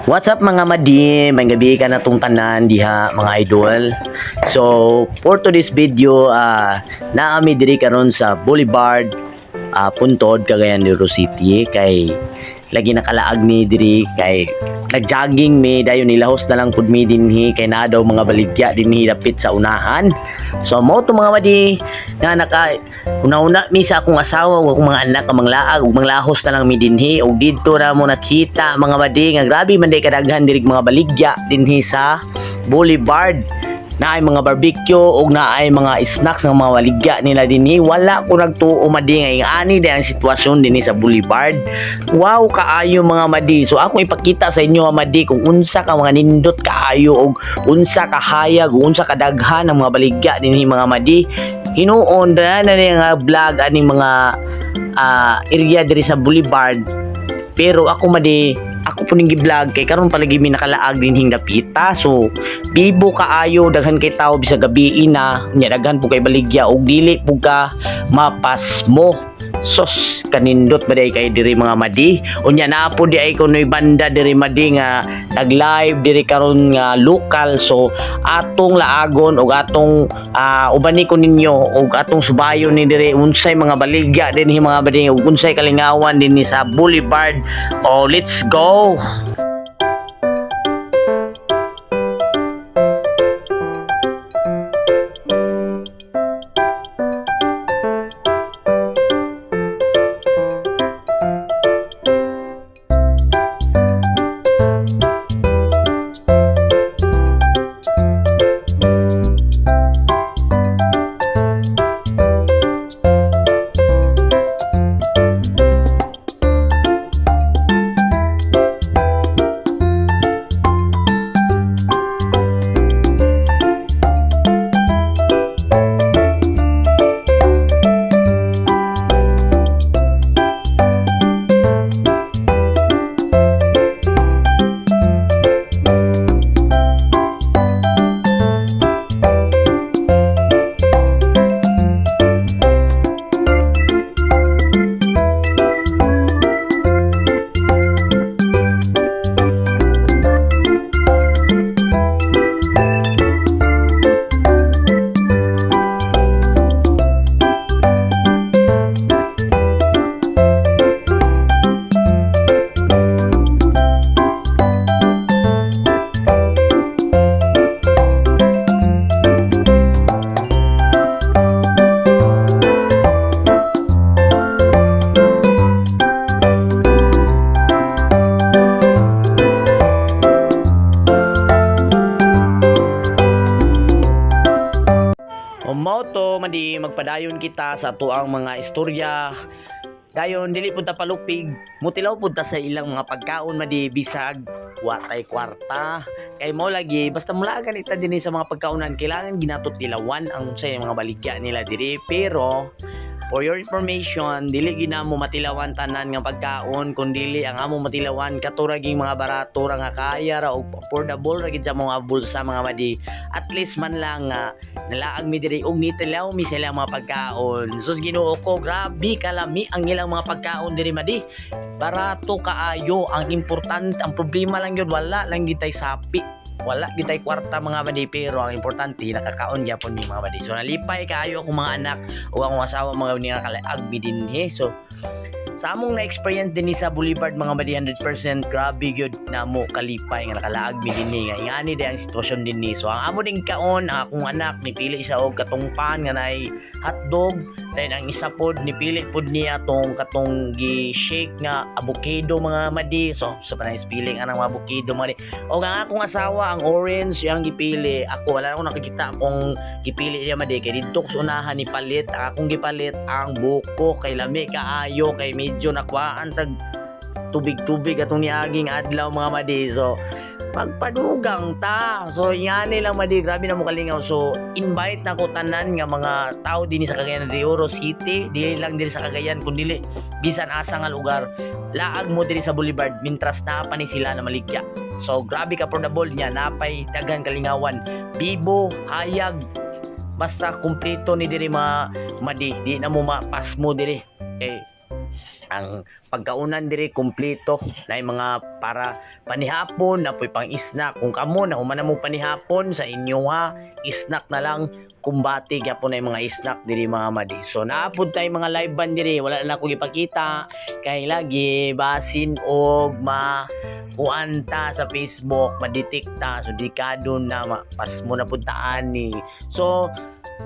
What's up mga madi? May gabi ka na tong tanan diha mga idol. So, for today's video, naami diri karon sa Boulevard, Puntod, Cagayan de Oro City kay lagi nakalaag mi diri kay nagjogging mi dayon nilahos na lang pud mi dinhi kay naa daw mga baligya dinhi dapit sa unahan. So mo to mga madi nga naka una-una mi sa akong asawa ug akong mga anak ang manglaag ug manglahos na lang mi dinhi ug didto na mo nakita mga madi nga grabe man day kadaghan diri mga baligya dinhi sa Boulevard. Naay mga barbecue ug naay mga snacks ng mga waligya nila dinhi. Wala ko nagtuo madi nga ani day ang sitwasyon dinhi sa Boulevard. Wow kaayo mga madi. So ako ipakita sa inyo mga madi kung unsa ka mga nindot kaayo ug unsa ka hayag ug unsa ka daghan ng mga baligya dinhi mga madi. Hinuon na nga vlog aning mga area diri sa Boulevard. Pero ako madi ako po ning gi-vlog kay karon palagi mi nakalaag dinhing dapita. So bibo kaayo daghan kay tao bisag gabi na nya daghan po kay baligya ug dili po ka mapas mo. Sos kanindot ba day kay diri mga madi. Unya na po di ay kunoy banda diri madi nga nag-live diri karon nga local. So atong laagon ug atong ubani ko ninyo ug atong subayon ni diri unsay mga baligya dinhi mga madi ug unsay kalingawan dinhi sa Boulevard. Oh, let's go. Moto madi magpadayon kita sa tuang mga istorya. Dayon dili pud ta palupig, mutilaw pud ta sa ilang mga pagkaon madi bisag watay kwarta. Kay mo lagi basta mulagan ita dinhi sa mga pagkaonan kailangan ginatot tilawan ang unsay mga baligya nila diri. Pero for your information, dili ginamo matilawan tanan nga pagkaon kundi ang amo matilawan katuraging mga barato ra nga kaya ra og affordable ra gid sa mga bulsa mga madi. At least man lang nalaag mi diri og nitilaw mi sila mga pagkaon. Sus Ginoo ko, grabe kalami ang ilang mga pagkaon diri madi. Barato kaayo, ang importante, ang problema lang yun wala lang gitay sapi. Wala gitay kwarta mga madi, pero ang importante nakakaon gyapon mi mga madi. So nalipay kaayo akong mga anak o akong asawa mga nakalaag mi dinhi. So sa among na-experience dinhi sa Boulevard mga madi 100% grabe gyud na mo kalipay nga nakalaag mi dinhi nga ingani day ang sitwasyon dinhi. So ang amo ding kaon akong anak nipili siya og katungpan nga nay hotdog, then ang isa pod nipili pod niya tong katong gi-shake nga avocado mga madi. So sa panay feeling anang mga avocado madi. O ang akong asawa ang orange yang gipili. Ako wala akong nakikita akong gipili niya madi kay didto sa unahan ni palit. Akong gipalit ang buko kay lami kaayo kay medyo nakwaan tag tubig-tubig atong niaging adlaw mga madi. So pagpadugang ta. So yan lang madi, grabe na mo kalingaw. So invite na ko tanan nga mga tao dinhi sa Cagayan de Oro City, dili lang diri sa Cagayan kundi bisan asa nga lugar. Laag mo diri sa Boulevard mintras naa pa ni sila na maligya. So grabe ka affordable niya, napay daghan kalingawan. Bibo, hayag, basta kumpleto ni diri madi, di na mo mapas mo diri. Okay. ang pagkaunan diri kumpleto na mga para panihapon na po'y pang snack kung kamo na humana mo panihapon sa inyo ha snack na lang kumbati gyapon na yung mga snack diri mga madi. So naapod tay mga live band diri wala na ako ipakita kay lagi basin og kuanta sa Facebook madetecta so di kadon na pas mo na puntaan ni. So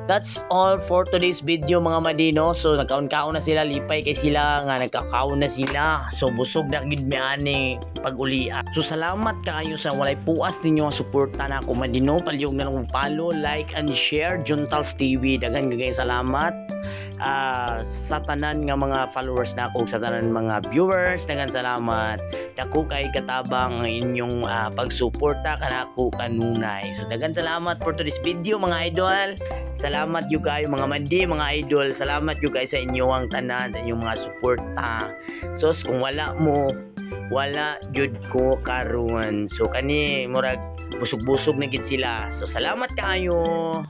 that's all for today's video mga madino. So nagkaon-kaon na sila, lipay kay sila nga nagkakaon na sila. So busog na gid mi ani pag-ulia. So salamat kaayo sa walay puas ninyo ang suporta na ako madino. Palihog na lang follow, like and share Juntals TV. Daghan gagay salamat sa tanan nga mga followers na ako, sa tanan mga viewers. Daghan salamat. Dako kay katabang ang inyong pagsuporta kanako kanunay. So daghan salamat for today's video mga idol. Salamat you guys mga mandi, mga idol. Salamat you guys sa inyong tanan, sa inyong mga suporta. So kung wala mo, wala jud ko karon. So kani murag busog-busog na gid sila. So salamat kaayo.